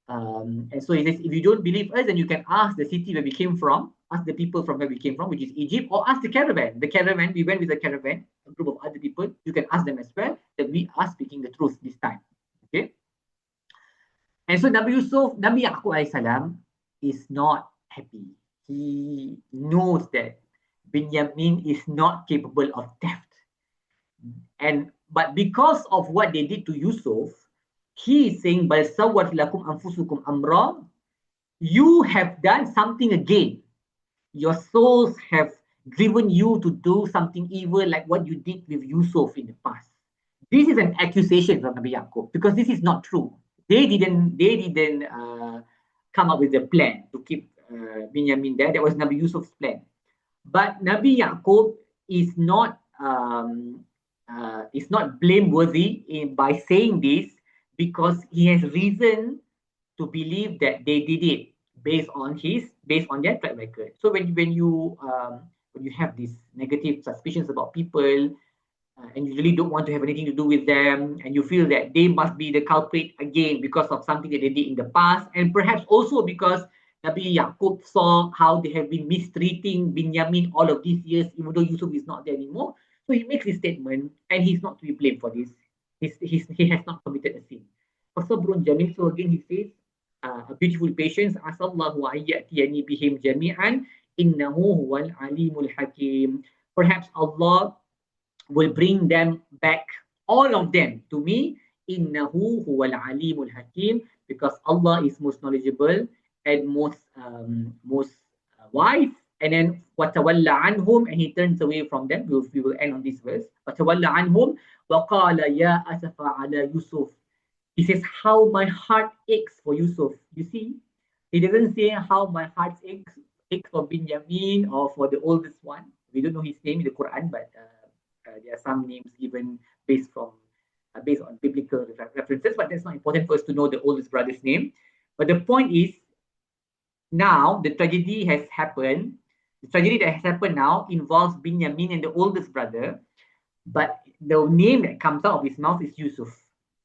S1: And so he says, if you don't believe us, then you can ask the city where we came from, ask the people from where we came from, which is Egypt, or ask the caravan. We went with the caravan, a group of other people. You can ask them as well that we are speaking the truth this time. Okay. And so Nabi Yaqub salam is not happy. He knows that Binyamin is not capable of theft. But because of what they did to Yusuf, he is saying, Bal sawwat lakum anfusukum amra, you have done something again. Your souls have driven you to do something evil like what you did with Yusuf in the past. This is an accusation from Nabi Yaqub because this is not true. They didn't come up with a plan to keep Binyamin there. That was Nabi Yusuf's plan. But Nabi Yaqub is not blameworthy by saying this, because he has reason to believe that they did it based on their track record. So when you have these negative suspicions about people, and you really don't want to have anything to do with them, and you feel that they must be the culprit again because of something that they did in the past, and perhaps also because Nabi Yaqub saw how they have been mistreating Binyamin all of these years, even though Yusuf is not there anymore. So he makes this statement, and he's not to be blamed for this. He has not committed a sin. So again he says, a beautiful patience. Asallahu ayyatiyani bihim jami'an innahu huwal alimul hakim. Perhaps Allah will bring them back, all of them, to me. Innahu huwal alimul hakim, because Allah is most knowledgeable and most wise. And then watawalla anhum, and he turns away from them. We will end on this verse. Watawalla anhum wa qala ya asafa ala Yusuf. He says, how my heart aches for Yusuf. You see, he doesn't say how my heart aches for Binyamin or for the oldest one. We don't know his name in the Quran, but there are some names given based on biblical references. But that's not important for us to know the oldest brother's name. But the point is, now the tragedy has happened. The tragedy that has happened now involves Binyamin and the oldest brother, but the name that comes out of his mouth is Yusuf,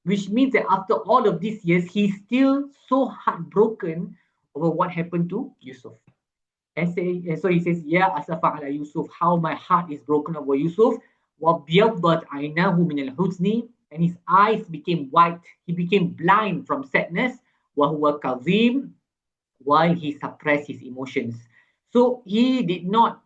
S1: which means that after all of these years, he's still so heartbroken over what happened to Yusuf. And so he says, Ya asafa ala Yusuf, how my heart is broken over Yusuf. وَبْيَضَّتْ عَيْنَاهُ مِنَ الْحُزْنِ, and his eyes became white. He became blind from sadness. وَهُوَ كَظِيمٌ, while he suppressed his emotions. So he did not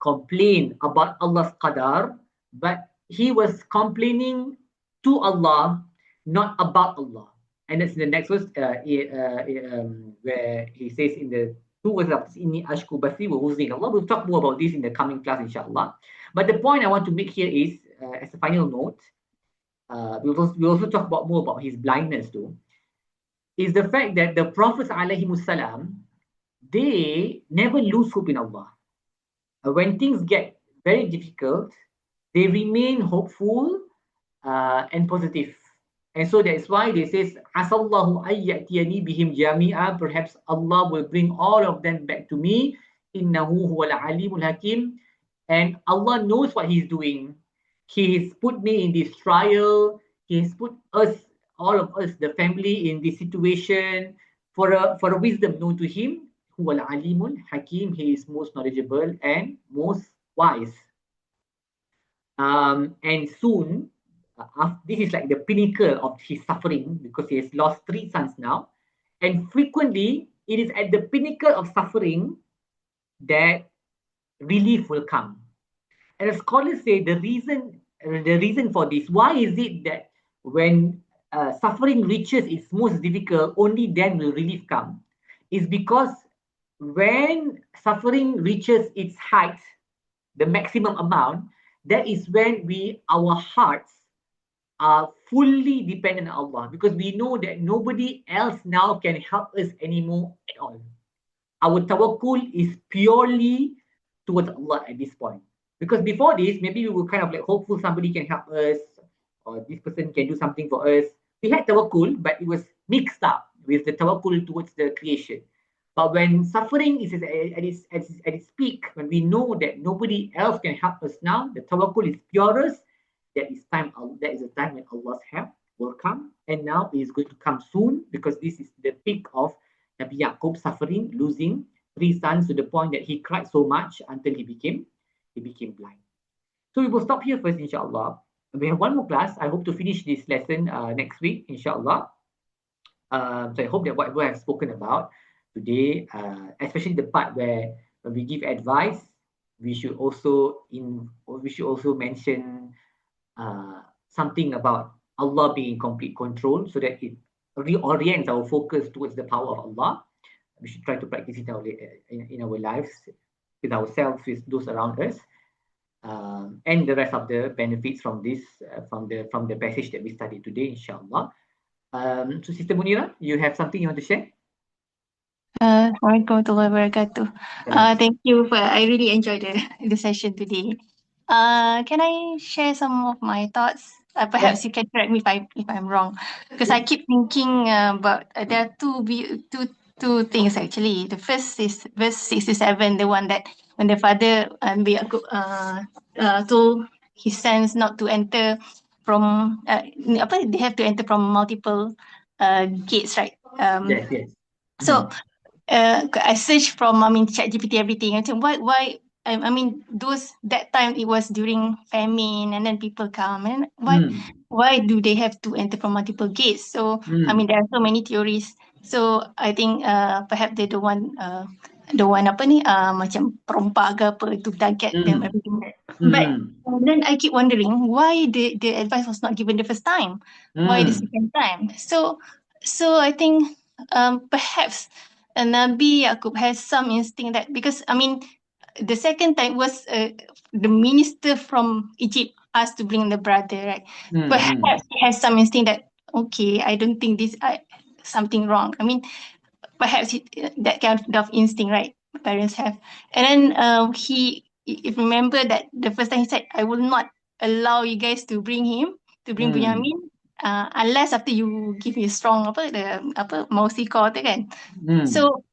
S1: complain about Allah's qadar, but he was complaining to Allah, not about Allah. And that's in the next verse, where he says in the two verses of Inni ashku bathi wa huzni Allah. We'll talk more about this in the coming class, inshallah. But the point I want to make here is, as a final note, we'll also talk about more about his blindness too, is the fact that the Prophets ﷺ, they never lose hope in Allah. When things get very difficult, they remain hopeful and positive. And so that's why they say, Asallahu ayyatiyani bihim jami'a, perhaps Allah will bring all of them back to me. Innahu huwal alimul hakim. And Allah knows what He's doing. He has put me in this trial. He has put us, all of us, the family, in this situation for a wisdom known to Him. Huwal alimul hakim. He is most knowledgeable and most wise. And soon, this is like the pinnacle of his suffering, because he has lost 3 sons now. And frequently, it is at the pinnacle of suffering that relief will come. And as scholars say, the reason for this, why is it that when suffering reaches its most difficult, only then will relief come, is because when suffering reaches its height, the maximum amount, that is when our hearts are fully dependent on Allah, because we know that nobody else now can help us anymore at all. Our tawakkul is purely towards Allah at this point. Because before this, maybe we were kind of like hopeful somebody can help us, or this person can do something for us. We had tawakkul, but it was mixed up with the tawakkul towards the creation. But when suffering is at its peak, when we know that nobody else can help us now, the tawakkul is purest. That is the time when Allah's help will come, and now it is going to come soon, because this is the peak of Nabi Yaqub suffering, losing 3 sons to the point that he cried so much until he became blind. So we will stop here first, inshallah. We have one more class. I hope to finish this lesson next week, inshallah. So I hope that whatever I've spoken about today, especially the part where when we give advice, we should also mention something about Allah being in complete control, so that it reorients our focus towards the power of Allah. We should try to practice it in our lives, with ourselves, with those around us, and the rest of the benefits from this, from the passage that we studied today, inshallah. So Sister Munira, you have something you want to share?
S2: Assalamualaikum warahmatullahi wabarakatuh. Thank you. I really enjoyed the session today. Can I share some of my thoughts? Perhaps you can correct me if I'm wrong, because I keep thinking about there are two things actually. The first is verse 67, the one that when the father told his sons not to enter from they have to enter from multiple gates, right?
S1: Yes.
S2: So I searched from ChatGPT everything. I think why I mean, that time it was during famine, and then people come, and why do they have to enter from multiple gates? So I mean, there are so many theories. So I think perhaps they don't want apa ni macam perompak ke apa to target them everything. But then I keep wondering why the advice was not given the first time, why the second time? So I think perhaps Nabi Yaqub has some instinct that, because I mean the second time was the minister from Egypt asked to bring the brother, right? Perhaps he has some instinct that, okay, I don't think this something wrong. I mean, perhaps that kind of instinct, right? Parents have. And then if you remember that the first time he said, I will not allow you guys to bring Bunyamin unless after you give me a strong mausi call tu kan. So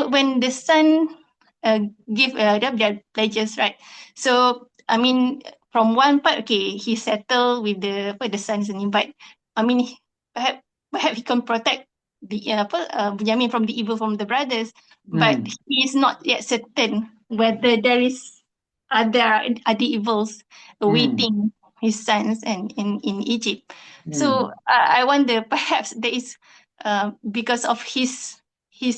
S2: when the son give their pledges, right? So I mean, from one part, okay, he settled with the son's name, but I mean, perhaps he can protect the Bunyamin from the evil from the brothers, but he is not yet certain whether there is other evils awaiting his sons and in Egypt. So I wonder, perhaps there is because of his dia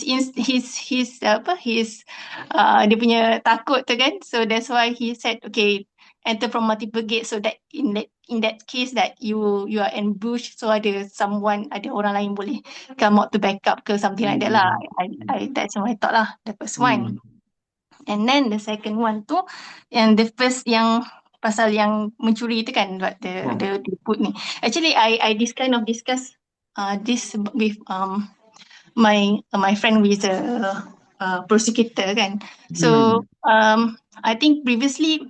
S2: punya takut tu kan, so that's why he said, okay, enter from multiple gates, so that in that case that you are ambushed, so ada orang lain boleh come out to back up ke something like that lah. I that's my thought lah, the first one. And then the second one tu, and the first yang pasal yang mencuri tu kan, what the put ni. Actually I discuss this with my friend who is a prosecutor kan. So I think previously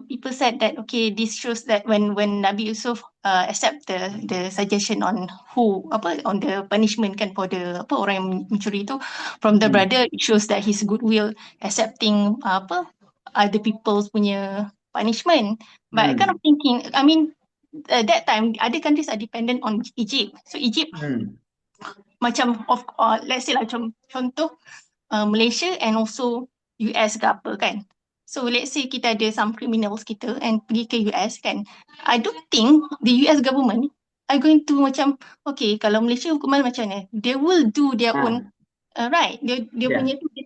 S2: people said that, okay, this shows that when Nabi Yusuf accept the suggestion on on the punishment kan for the orang yang mencuri tu from the brother, it shows that his goodwill accepting other people's punya punishment. But I kind of thinking, I mean, that time other countries are dependent on Egypt. So Egypt macam let's say lah, macam contoh Malaysia and also US ke apa kan. So let's say kita ada some criminals kita and pergi ke US kan, I don't think the US government are going to macam, okay, kalau Malaysia hukuman macam ni, they will do their own right. Dia punya tu dia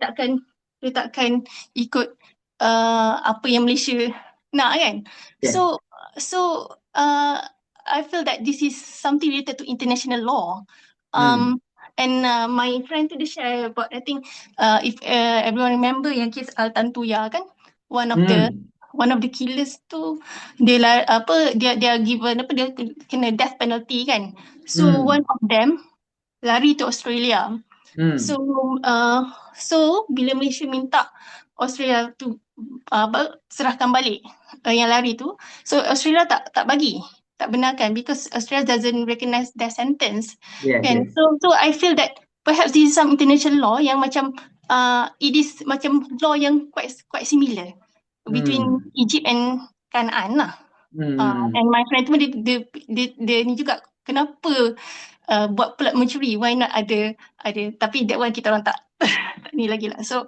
S2: takkan ikut apa yang Malaysia nak kan. So I feel that this is something related to international law. And my friend tu dia share about, I think if everyone remember yang case Al-Tantuya kan, one of the killers tu dia given dia kena death penalty kan. So one of them lari to Australia. So bila Malaysia minta Australia tu serahkan balik yang lari tu, so Australia tak bagi, tak benarkan, because Australia doesn't recognize their sentence. So I feel that perhaps this is some international law yang macam it is macam law yang quite similar between Egypt and Canaan lah. And my friend tu dia ni juga, kenapa buat pula mencuri, why not ada, tapi that one kita orang tak ni lagi lah. So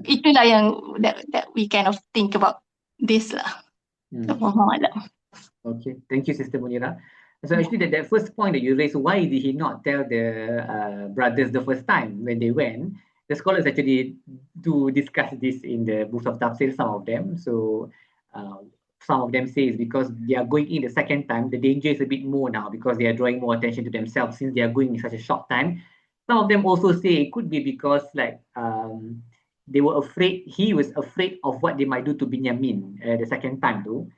S2: itulah yang that we kind of think about this lah.
S1: Okay, thank you, Sister Munira. So actually that first point that you raised, why did he not tell the brothers the first time when they went? The scholars actually do discuss this in the books of Tafsir, some of them. So some of them say it's because they are going in the second time, the danger is a bit more now because they are drawing more attention to themselves since they are going in such a short time. Some of them also say it could be because like they were afraid, he was afraid of what they might do to Binyamin the second time too.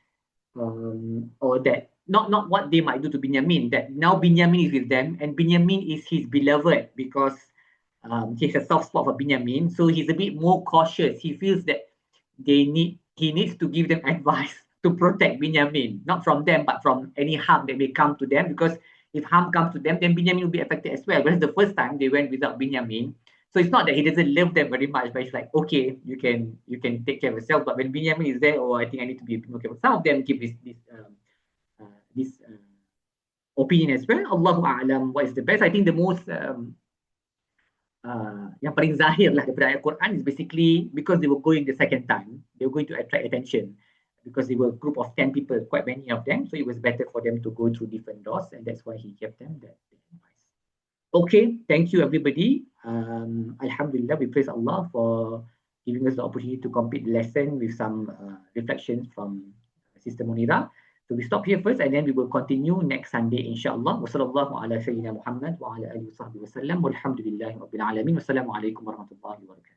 S1: Or that not what they might do to Binyamin, that now Binyamin is with them and Binyamin is his beloved because he has a soft spot for Binyamin, so he's a bit more cautious. He feels that he needs to give them advice to protect Binyamin, not from them but from any harm that may come to them, because if harm comes to them, then Binyamin will be affected as well. Whereas the first time they went without Binyamin, so it's not that he doesn't love them very much, but it's like, okay, you can take care of yourself. But when Binyamin is there, I think I need to be more careful. Some of them keep this opinion as well. Allahu a'lam what is the best. I think the most yang paling zahir lah daripada ayat Quran is basically because they were going the second time, they were going to attract attention because they were a group of 10 people, quite many of them, so it was better for them to go through different doors, and that's why he gave them that advice. Okay, thank you everybody. Alhamdulillah, we praise Allah for giving us the opportunity to complete the lesson with some reflections from Sister Munira. So we stop here first and then we will continue next Sunday insyaAllah. Wassallallahu ala sayyidina Muhammad wa ala alihi wa sahbihi wa sallam. Walhamdulillahi rabbil alamin. Wassalamu alaikum warahmatullahi wabarakatuh.